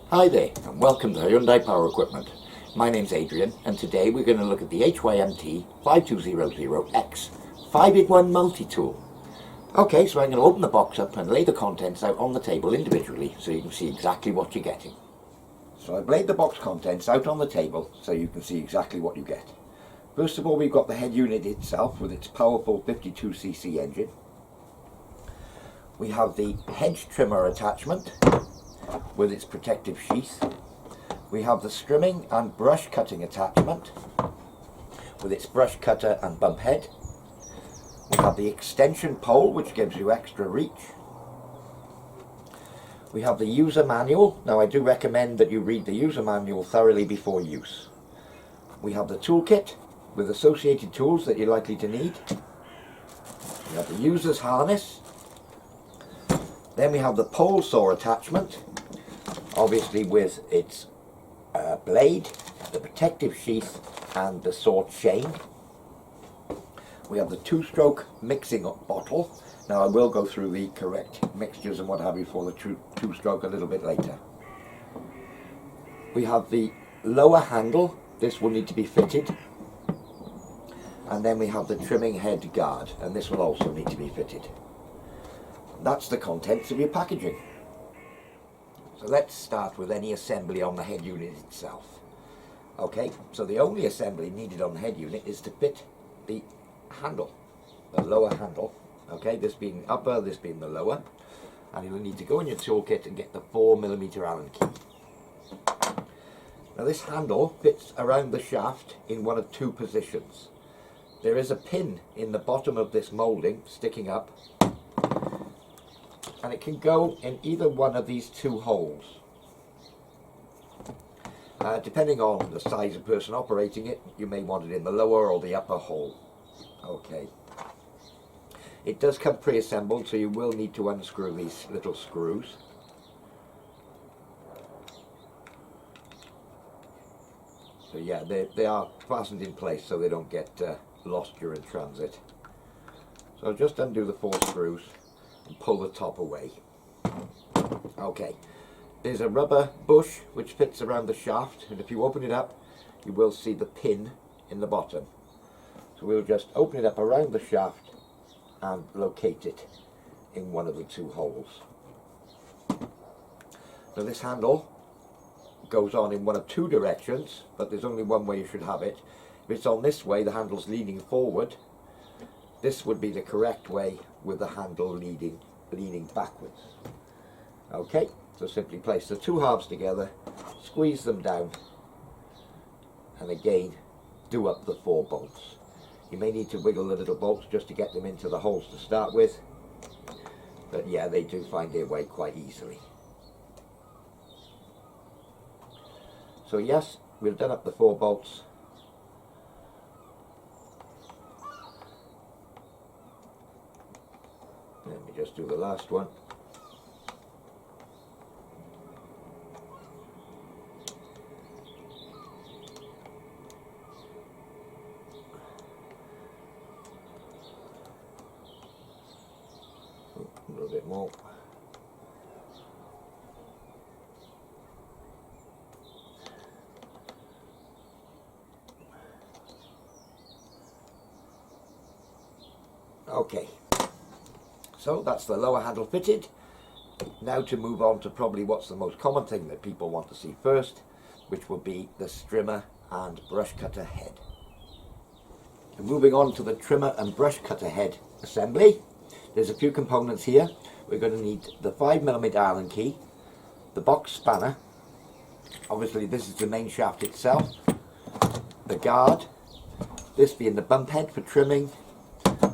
Hi there, and welcome to Hyundai Power Equipment. My name's Adrian, and today we're going to look at the HYMT5200X 5-in-1 multi-tool. Okay, so I'm going to open the box up and lay the contents out on the table individually so you can see exactly what you're getting. So I've laid the box contents out on the table so you can see exactly what you get. First of all, we've got the head unit itself with its powerful 52cc engine. We have the Hedge Trimmer attachment with its protective sheath. We have the strimming and brush cutting attachment with its brush cutter and bump head. We have the extension pole, which gives you extra reach. We have the user manual. Now, I do recommend that you read the user manual thoroughly before use. We have the toolkit with associated tools that you're likely to need. We have the user's harness. Then we have the pole saw attachment, obviously with its blade, the protective sheath and the saw chain. We have the two-stroke mixing bottle. Now I will go through the correct mixtures and what have you for the two-stroke a little bit later. We have the lower handle. This will need to be fitted. And then we have the trimming head guard, and this will also need to be fitted. That's the contents of your packaging. So let's start with any assembly on the head unit itself. Okay, so the only assembly needed on the head unit is to fit the handle, the lower handle. Okay, this being upper, this being the lower. And you'll need to go in your toolkit and get the 4mm Allen key. Now this handle fits around the shaft in one of two positions. There is a pin in the bottom of this moulding sticking up, and it can go in either one of these two holes. Depending on the size of person operating it, you may want it in the lower or the upper hole. Okay. It does come pre-assembled, so you will need to unscrew these little screws. So yeah, they are fastened in place so they don't get lost during transit. So just undo the 4 screws and pull the top away. Okay, there's a rubber bush which fits around the shaft, and if you open it up you will see the pin in the bottom. So we'll just open it up around the shaft and locate it in one of the two holes. Now this handle goes on in one of two directions, but there's only one way you should have it. If it's on this way, the handle's leaning forward. This would be the correct way with the handle leaning backwards. Okay, so simply place the two halves together, squeeze them down, and again do up the 4 bolts. You may need to wiggle the little bolts just to get them into the holes to start with, but yeah, they do find their way quite easily. So yes, we've done up the 4 bolts. Let me just do the last one. A little bit more. Okay. So that's the lower handle fitted. Now to move on to probably what's the most common thing that people want to see first, which will be the trimmer and brush cutter head. And moving on to the trimmer and brush cutter head assembly, there's a few components here. We're going to need the 5mm Allen key, the box spanner, obviously this is the main shaft itself, the guard, this being the bump head for trimming,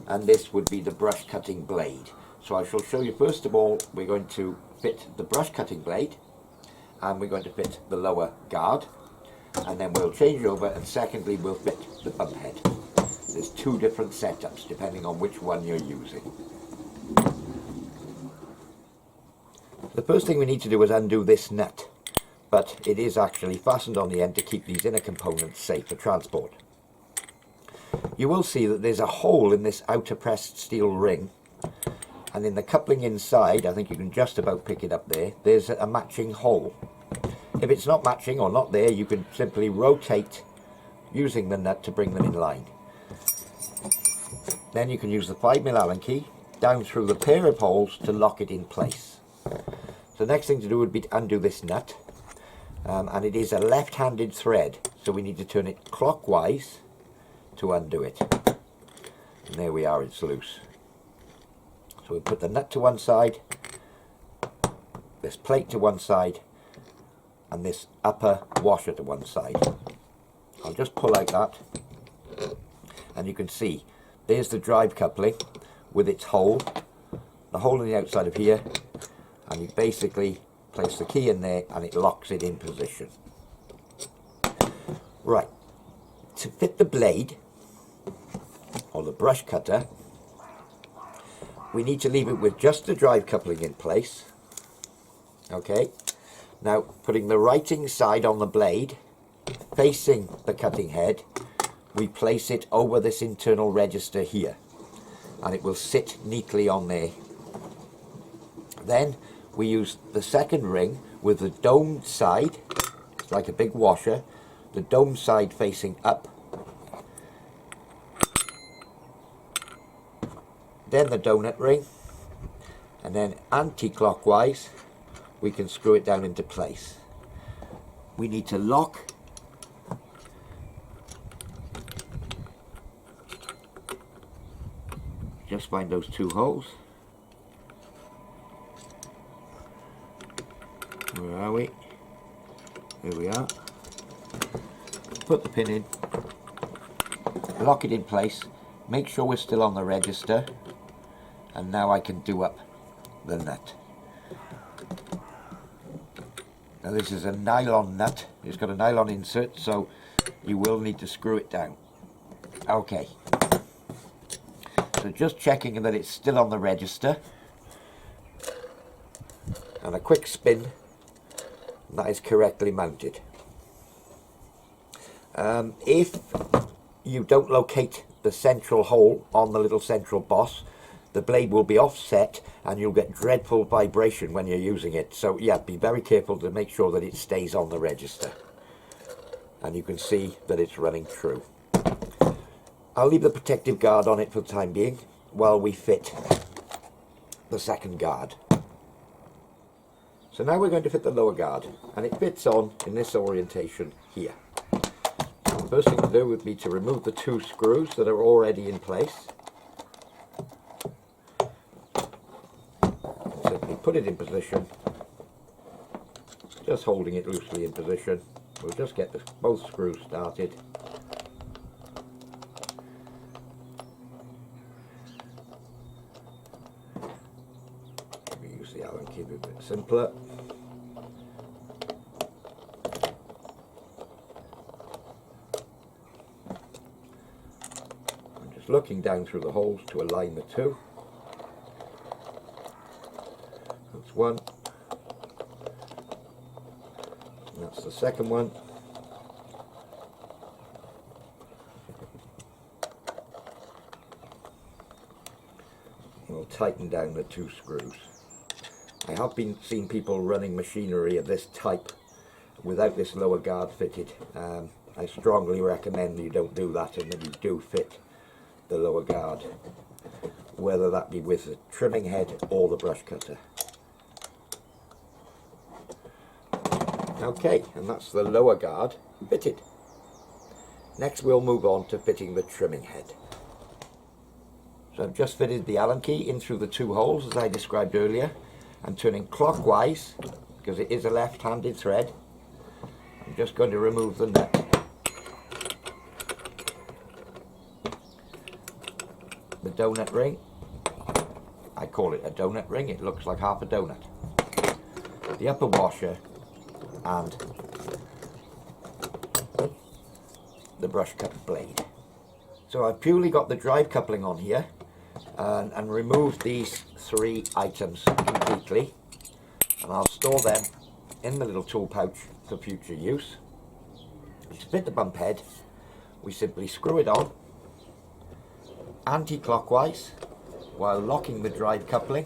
and this would be the brush cutting blade. So I shall show you first of all, we're going to fit the brush cutting blade, and we're going to fit the lower guard, and then we'll change over, and secondly we'll fit the bump head. There's 2 different setups depending on which one you're using. The first thing we need to do is undo this nut, but it is actually fastened on the end to keep these inner components safe for transport. You will see that there's a hole in this outer pressed steel ring, and in the coupling inside, I think you can just about pick it up there, there's a matching hole. If it's not matching or not there, you can simply rotate using the nut to bring them in line. Then you can use the 5mm Allen key down through the pair of holes to lock it in place. The next thing to do would be to undo this nut, and it is a left-handed thread, so we need to turn it clockwise to undo it. And there we are, it's loose. So we'll put the nut to one side, this plate to one side, and this upper washer to one side. I'll just pull out that, and you can see there's the drive coupling with its hole, the hole on the outside of here, and you basically place the key in there and it locks it in position. Right, to fit the blade or the brush cutter, we need to leave it with just the drive coupling in place. Okay, now putting the writing side on the blade facing the cutting head, we place it over this internal register here, and it will sit neatly on there. Then we use the second ring with the domed side, it's like a big washer, the domed side facing up, then the donut ring, and then anti-clockwise we can screw it down into place. We need to lock just find those two holes. Where are we? Here we are. Put the pin in, lock it in place, make sure we're still on the register, and now I can do up the nut. Now this is a nylon nut, it's got a nylon insert, so you will need to screw it down. Okay. So just checking that it's still on the register, and a quick spin, that is correctly mounted. If you don't locate the central hole on the little central boss, the blade will be offset and you'll get dreadful vibration when you're using it. So yeah, be very careful to make sure that it stays on the register. And you can see that it's running true. I'll leave the protective guard on it for the time being while we fit the second guard. So now we're going to fit the lower guard, and it fits on in this orientation here. The first thing to do would be to remove the two screws that are already in place. Simply put it in position, just holding it loosely in position. We'll just get both screws started. Use the Allen key a bit simpler. I'm just looking down through the holes to align the two. That's one. And that's the second one. We'll tighten down the two screws. I have been seeing people running machinery of this type without this lower guard fitted. I strongly recommend you don't do that, and that you do fit the lower guard, whether that be with the trimming head or the brush cutter. Okay, and that's the lower guard fitted. Next we'll move on to fitting the trimming head. So I've just fitted the Allen key in through the two holes as I described earlier, and turning clockwise because it is a left-handed thread. I'm just going to remove the nut. The donut ring, I call it a donut ring, it looks like half a donut. The upper washer and the brush cut blade. So I've purely got the drive coupling on here and removed these three items completely, and I'll store them in the little tool pouch for future use. To fit the bump head, we simply screw it on anti-clockwise while locking the drive coupling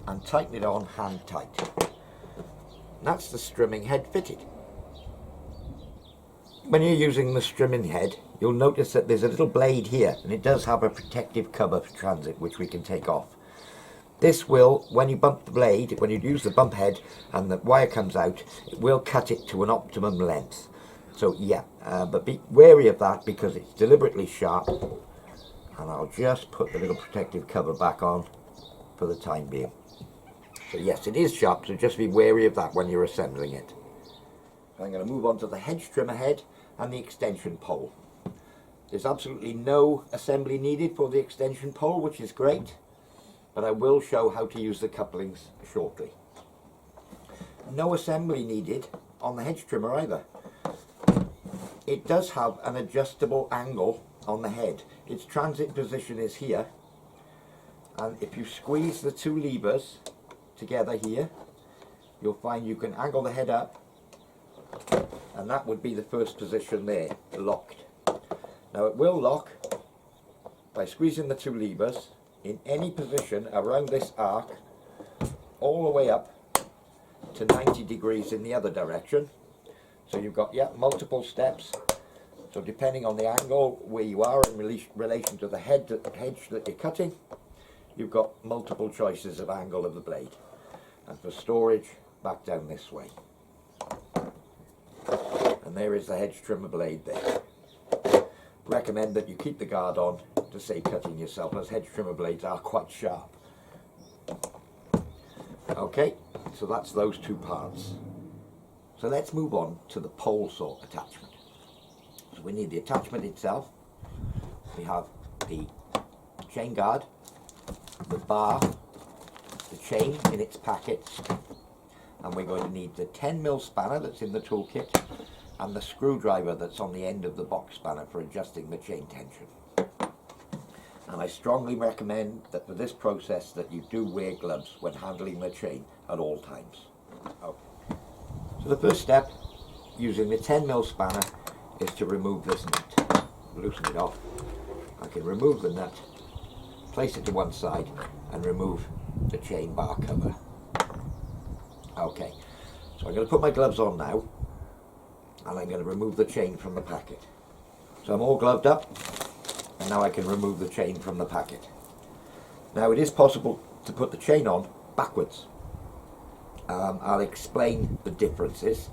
and tighten it on hand tight. That's the strimming head fitted. When you're using the strimming head, you'll notice that there's a little blade here, and it does have a protective cover for transit, which we can take off. This will, when you bump the blade, when you use the bump head and the wire comes out, it will cut it to an optimum length. So yeah, but be wary of that because it's deliberately sharp. And I'll just put the little protective cover back on for the time being. So yes, it is sharp, so just be wary of that when you're assembling it. I'm going to move on to the hedge trimmer head and the extension pole. There's absolutely no assembly needed for the extension pole, which is great, but I will show how to use the couplings shortly. No assembly needed on the hedge trimmer either. It does have an adjustable angle on the head. Its transit position is here, and if you squeeze the two levers together here, you'll find you can angle the head up, and that would be the first position there, locked. Now it will lock by squeezing the two levers in any position around this arc all the way up to 90 degrees in the other direction. So you've got, yeah, multiple steps. So depending on the angle where you are in relation to the hedge that you're cutting, you've got multiple choices of angle of the blade. And for storage, back down this way. And there is the hedge trimmer blade there. Recommend that you keep the guard on to save cutting yourself, as hedge trimmer blades are quite sharp. Okay, so that's those two parts. So let's move on to the pole saw attachment. So we need the attachment itself. We have the chain guard, the bar, the chain in its packets, and we're going to need the 10mm spanner that's in the toolkit and the screwdriver that's on the end of the box spanner for adjusting the chain tension. And I strongly recommend that for this process that you do wear gloves when handling the chain at all times. Okay. So the first step, using the 10mm spanner, is to remove this nut. Loosen it off. I can remove the nut, place it to one side, and remove the chain bar cover. Okay, so I'm going to put my gloves on now, and I'm going to remove the chain from the packet. So I'm all gloved up, and now I can remove the chain from the packet. Now it is possible to put the chain on backwards. I'll explain the differences.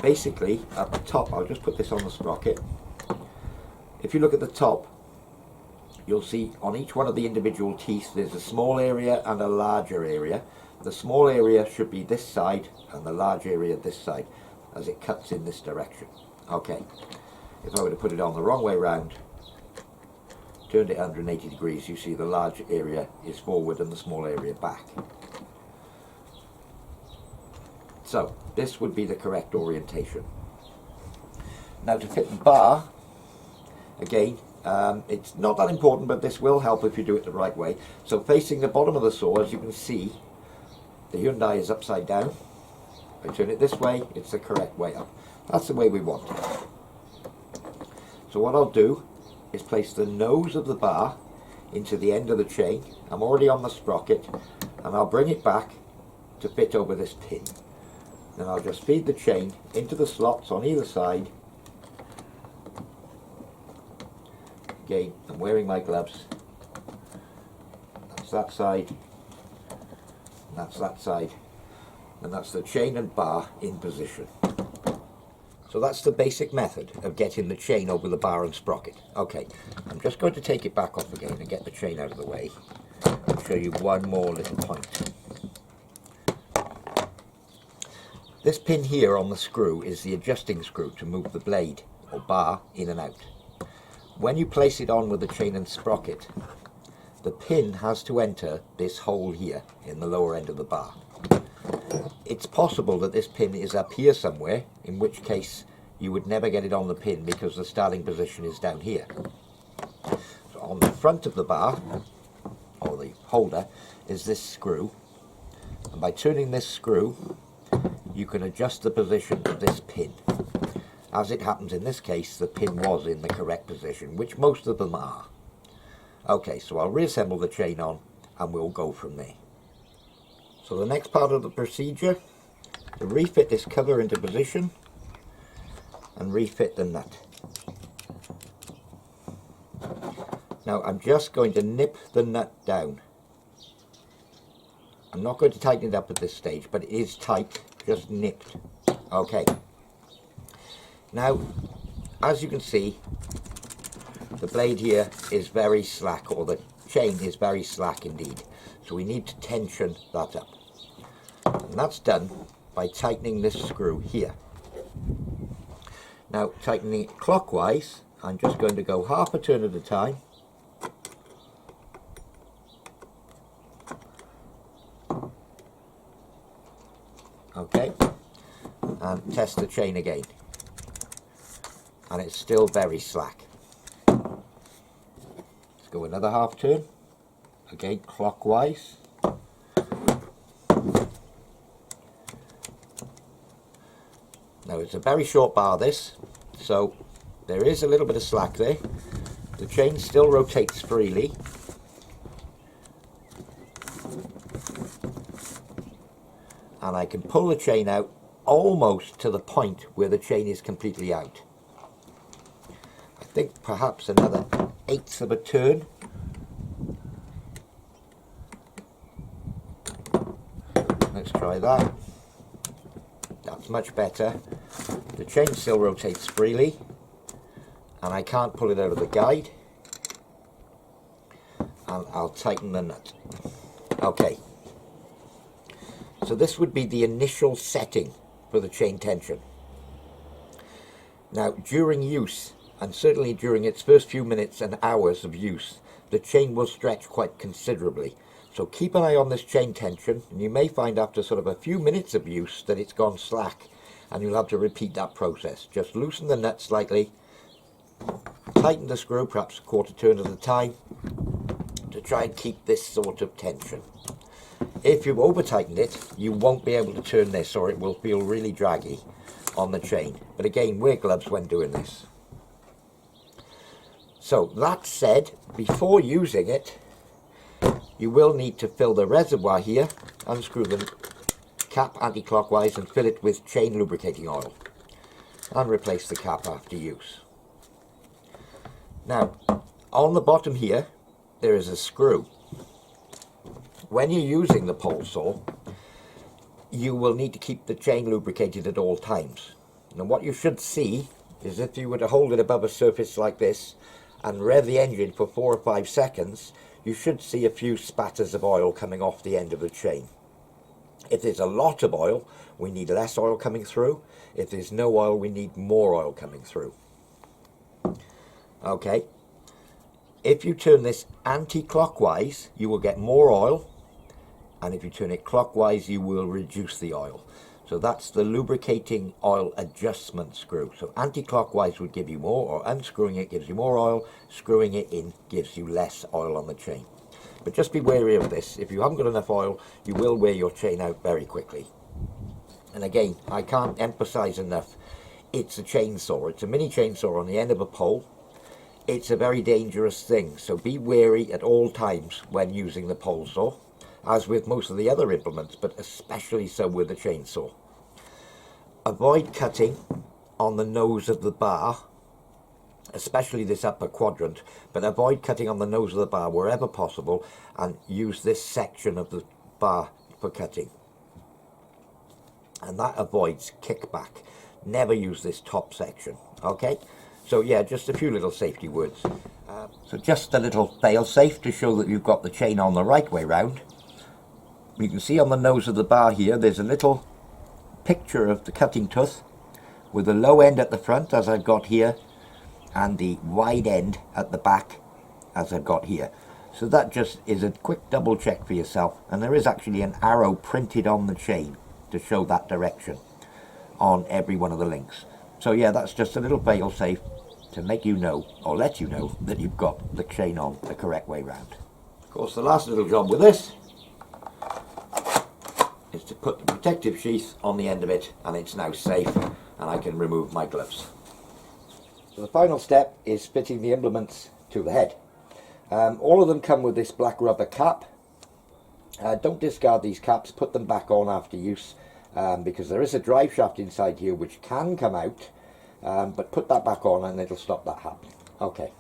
Basically, at the top, I'll just put this on the sprocket. If you look at the top, you'll see on each one of the individual teeth there's a small area and a larger area. The small area should be this side and the large area this side, as it cuts in this direction. Okay, if I were to put it on the wrong way round, turned it 180 degrees, you see the large area is forward and the small area back. So this would be the correct orientation. Now to fit the bar, again, it's not that important, but this will help if you do it the right way. So facing the bottom of the saw, as you can see, the Hyundai is upside down. If I turn it this way, it's the correct way up. That's the way we want it. So what I'll do is place the nose of the bar into the end of the chain. I'm already on the sprocket, and I'll bring it back to fit over this pin. Then I'll just feed the chain into the slots on either side. Again, I'm wearing my gloves. That's that side, and that's that side, and that's the chain and bar in position. So that's the basic method of getting the chain over the bar and sprocket. Okay, I'm just going to take it back off again and get the chain out of the way and show you one more little point. This pin here on the screw is the adjusting screw to move the blade or bar in and out. When you place it on with the chain and sprocket, the pin has to enter this hole here in the lower end of the bar. It's possible that this pin is up here somewhere, in which case you would never get it on the pin because the starting position is down here. So on the front of the bar, or the holder, is this screw, and by turning this screw you can adjust the position of this pin. As it happens in this case, the pin was in the correct position, which most of them are. Okay, so I'll reassemble the chain on and we'll go from there. So the next part of the procedure, to refit this cover into position and refit the nut. Now I'm just going to nip the nut down. I'm not going to tighten it up at this stage, but it is tight, just nipped. Okay. Now, as you can see, the blade here is very slack, or the chain is very slack indeed. So we need to tension that up. And that's done by tightening this screw here. Now, tightening it clockwise, I'm just going to go half a turn at a time. Okay, and test the chain again, and it's still very slack. Let's go another half turn, again clockwise. Now it's a very short bar this, so there is a little bit of slack there. The chain still rotates freely. And I can pull the chain out almost to the point where the chain is completely out. I think perhaps another 1/8 of a turn. Let's try that. That's much better. The chain still rotates freely and I can't pull it out of the guide. And I'll tighten the nut. Okay. So this would be the initial setting for the chain tension. Now during use, and certainly during its first few minutes and hours of use, the chain will stretch quite considerably. So keep an eye on this chain tension, and you may find after sort of a few minutes of use that it's gone slack, and you'll have to repeat that process. Just loosen the nut slightly, tighten the screw perhaps a quarter turn at a time to try and keep this sort of tension. If you've over tightened it, you won't be able to turn this, or it will feel really draggy on the chain. But again, wear gloves when doing this. So that said, before using it, you will need to fill the reservoir here, unscrew the cap anti-clockwise and fill it with chain lubricating oil, and replace the cap after use. Now, on the bottom here, there is a screw. When you're using the pole saw, you will need to keep the chain lubricated at all times. Now what you should see is if you were to hold it above a surface like this and rev the engine for 4 or 5 seconds, you should see a few spatters of oil coming off the end of the chain. If there's a lot of oil, we need less oil coming through. If there's no oil, we need more oil coming through. Okay. If you turn this anti-clockwise, you will get more oil. And if you turn it clockwise, you will reduce the oil. So that's the lubricating oil adjustment screw. So anti-clockwise would give you more, or unscrewing it gives you more oil, screwing it in gives you less oil on the chain. But just be wary of this. If you haven't got enough oil, you will wear your chain out very quickly. And again, I can't emphasize enough, it's a chainsaw. It's a mini chainsaw on the end of a pole. It's a very dangerous thing, so be wary at all times when using the pole saw, as with most of the other implements, but especially so with the chainsaw. Avoid cutting on the nose of the bar, especially this upper quadrant, but avoid cutting on the nose of the bar wherever possible, and use this section of the bar for cutting. And that avoids kickback. Never use this top section, okay? So yeah, just a few little safety words. So just a little fail-safe to show that you've got the chain on the right way round. You can see on the nose of the bar here, there's a little picture of the cutting tooth with the low end at the front, as I've got here, and the wide end at the back, as I've got here. So that just is a quick double check for yourself, and there is actually an arrow printed on the chain to show that direction on every one of the links. So yeah, that's just a little fail-safe to make you know, or let you know, that you've got the chain on the correct way round. Of course, the last little job with this is to put the protective sheath on the end of it, and it's now safe, and I can remove my gloves. So the final step is fitting the implements to the head. All of them come with this black rubber cap, Don't discard these caps, put them back on after use, because there is a drive shaft inside here which can come out, but put that back on and it'll stop that happening. Okay.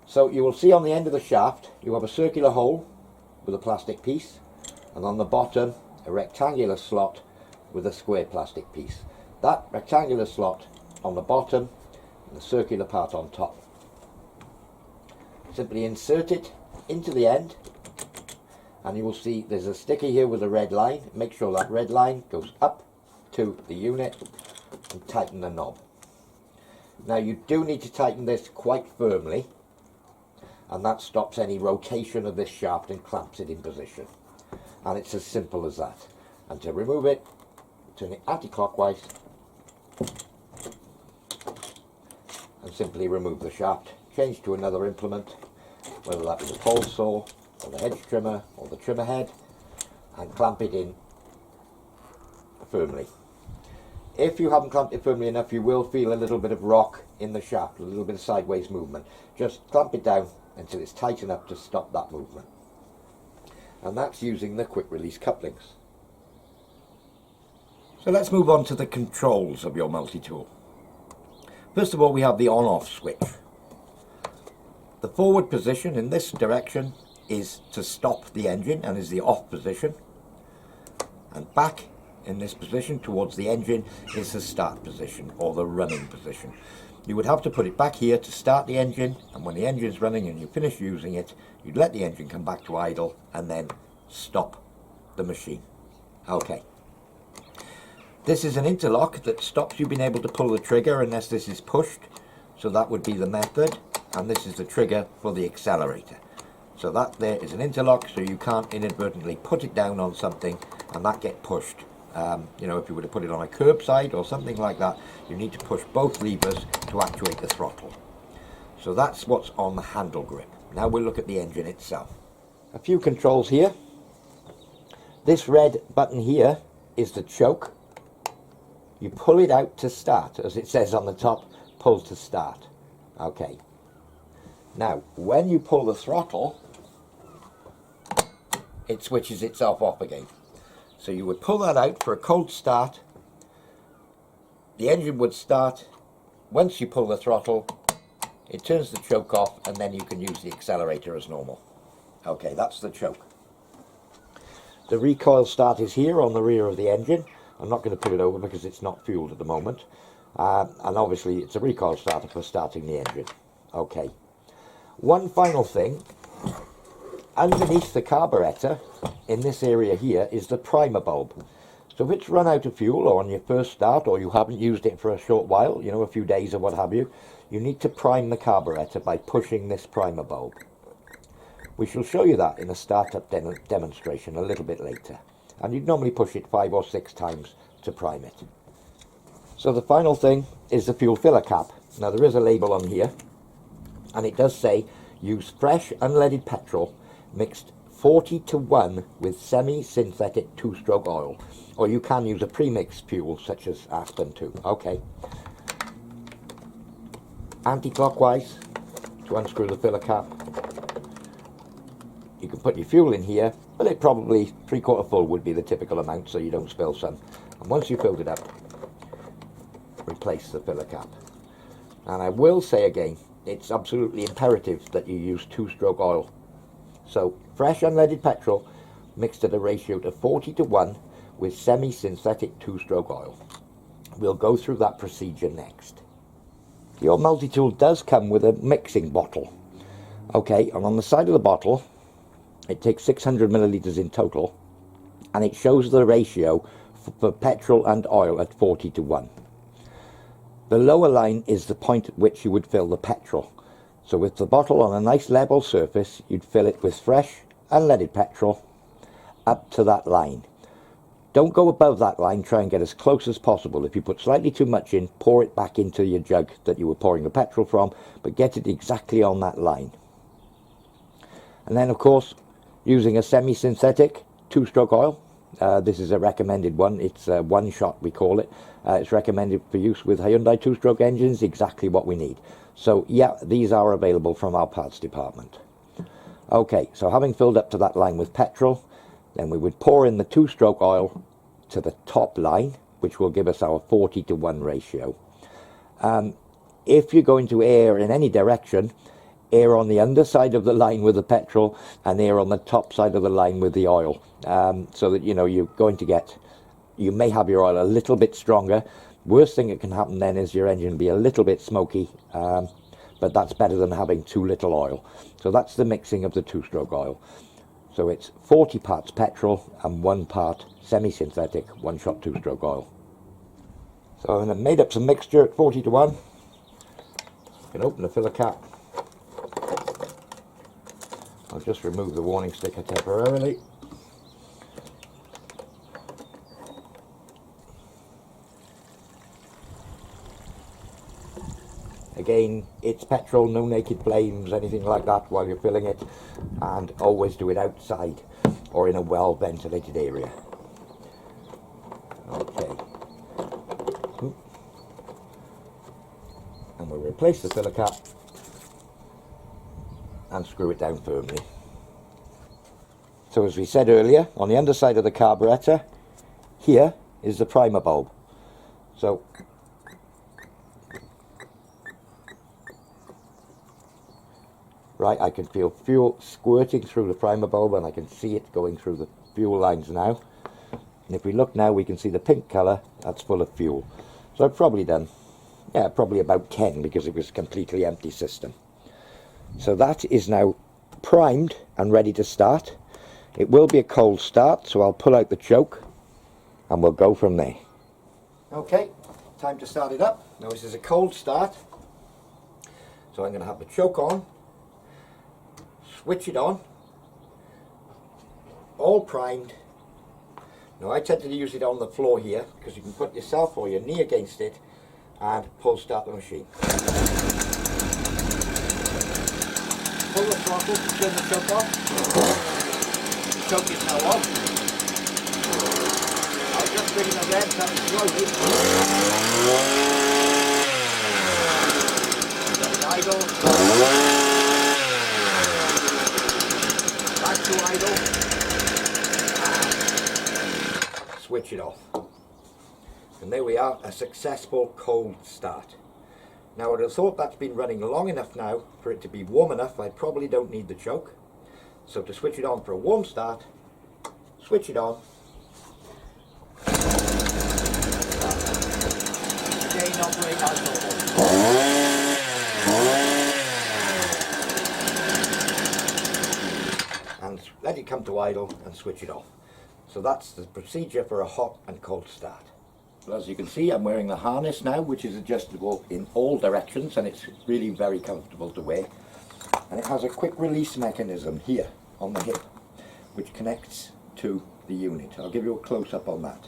So you will see on the end of the shaft you have a circular hole with a plastic piece, and on the bottom a rectangular slot with a square plastic piece. That rectangular slot on the bottom and the circular part on top. Simply insert it into the end, and you will see there's a sticker here with a red line. Make sure that red line goes up to the unit and tighten the knob. Now you do need to tighten this quite firmly, and that stops any rotation of this shaft and clamps it in position. And it's as simple as that. And to remove it, turn it anti-clockwise and simply remove the shaft. Change to another implement, whether that be the pole saw or the hedge trimmer or the trimmer head, and clamp it in firmly. If you haven't clamped it firmly enough, you will feel a little bit of rock in the shaft, a little bit of sideways movement. Just clamp it down until it's tight enough to stop that movement. And that's using the quick release couplings. So let's move on to the controls of your multi-tool. First of all, we have the on-off switch. The forward position in this direction is to stop the engine and is the off position. And back in this position towards the engine is the start position, or the running position. You would have to put it back here to start the engine, and when the engine's running and you finish using it, you'd let the engine come back to idle and then stop the machine. Okay. This is an interlock that stops you being able to pull the trigger unless this is pushed, so that would be the method, and this is the trigger for the accelerator. So that there is an interlock, so you can't inadvertently put it down on something and that get pushed. You know, if you were to put it on a curbside or something like that, you need to push both levers to actuate the throttle. So that's what's on the handle grip. Now we'll look at the engine itself. A few controls here. This red button here is the choke. You pull it out to start, as it says on the top, pull to start. Okay. Now, when you pull the throttle, it switches itself off again. So you would pull that out for a cold start. The engine would start. Once you pull the throttle, it turns the choke off, and then you can use the accelerator as normal. Okay, that's the choke. The recoil start is here on the rear of the engine. I'm not going to put it over because it's not fueled at the moment. And obviously it's a recoil starter for starting the engine. Okay. One final thing. Underneath the carburetor, in this area here, is the primer bulb. So if it's run out of fuel, or on your first start, or you haven't used it for a short while, you know, a few days or what have you, you need to prime the carburetor by pushing this primer bulb. We shall show you that in a startup demonstration a little bit later. And you'd normally push it 5 or 6 times to prime it. So the final thing is the fuel filler cap. Now there is a label on here, and it does say use fresh unleaded petrol mixed 40:1 with semi-synthetic 2-stroke oil, or you can use a pre-mixed fuel such as Aspen 2. Okay. Anti-clockwise to unscrew the filler cap. You can put your fuel in here, but it probably 3/4 full would be the typical amount, so you don't spill some. And once you've filled it up, replace the filler cap. And I will say again, it's absolutely imperative that you use 2-stroke oil. So fresh unleaded petrol mixed at a ratio of 40:1 with semi-synthetic 2-stroke oil. We'll go through that procedure next. Your multi-tool does come with a mixing bottle. Okay, and on the side of the bottle, it takes 600 millilitres in total, and it shows the ratio for petrol and oil at 40:1. The lower line is the point at which you would fill the petrol. So with the bottle on a nice level surface, you'd fill it with fresh, unleaded petrol up to that line. Don't go above that line, try and get as close as possible. If you put slightly too much in, pour it back into your jug that you were pouring the petrol from, but get it exactly on that line. And then of course, using a semi-synthetic 2-stroke oil. This is a recommended one. It's one shot, we call it. It's recommended for use with Hyundai 2-stroke engines, exactly what we need. So yeah, these are available from our parts department. Okay, so having filled up to that line with petrol, then we would pour in the 2-stroke oil to the top line, which will give us our 40:1 ratio. If you're going to air in any direction, air on the underside of the line with the petrol and air on the top side of the line with the oil, so that you're going to get, you may have your oil a little bit stronger. Worst thing that can happen then is your engine be a little bit smoky, but that's better than having too little oil. So that's the mixing of the 2-stroke oil. So it's 40 parts petrol and 1 part semi-synthetic 1-shot 2-stroke oil. So I've made up some mixture at 40:1. You can open the filler cap. I'll just remove the warning sticker temporarily. Again, it's petrol, no naked flames, anything like that while you're filling it, and always do it outside or in a well ventilated area. Okay. And we'll replace the filler cap and screw it down firmly. So as we said earlier, on the underside of the carburetor, here is the primer bulb. So right, I can feel fuel squirting through the primer bulb, and I can see it going through the fuel lines now. And if we look now, we can see the pink colour, that's full of fuel. So I've probably done, probably about 10, because it was a completely empty system. So that is now primed and ready to start. It will be a cold start, so I'll pull out the choke and we'll go from there. Okay, time to start it up. Now this is a cold start, so I'm going to have the choke on, switch it on, all primed. Now I tend to use it on the floor here, because you can put yourself or your knee against it and pull start the machine. Pull the throttle, turn the choke off. Choke is now on. I'll just bring it again, down slowly. Then idle. Back to idle. And switch it off. And there we are, a successful cold start. Now I'd have thought that's been running long enough now for it to be warm enough. I probably don't need the choke. So to switch it on for a warm start, switch it on. Again, operate as normal. And let it come to idle and switch it off. So that's the procedure for a hot and cold start. Well, as you can see, I'm wearing the harness now, which is adjustable in all directions, and it's really very comfortable to wear. And it has a quick release mechanism here on the hip, which connects to the unit. I'll give you a close-up on that.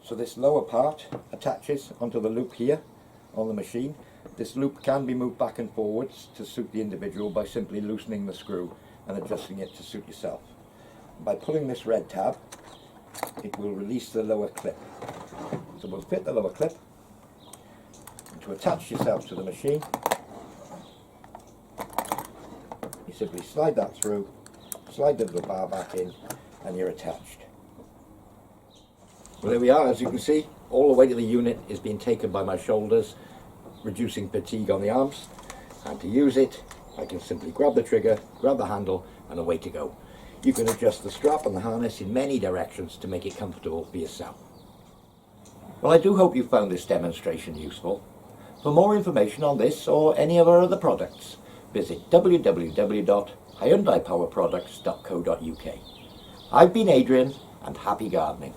So this lower part attaches onto the loop here on the machine. This loop can be moved back and forwards to suit the individual by simply loosening the screw and adjusting it to suit yourself. By pulling this red tab, it will release the lower clip. So we'll fit the lower clip, and to attach yourself to the machine, you simply slide that through, slide the little bar back in, and you're attached. Well, there we are. As you can see, all the weight of the unit is being taken by my shoulders, reducing fatigue on the arms. And to use it, I can simply grab the trigger, grab the handle, and away to go. You can adjust the strap and the harness in many directions to make it comfortable for yourself. Well, I do hope you found this demonstration useful. For more information on this or any of our other products, visit www.hyundaipowerproducts.co.uk. I've been Adrian, and happy gardening.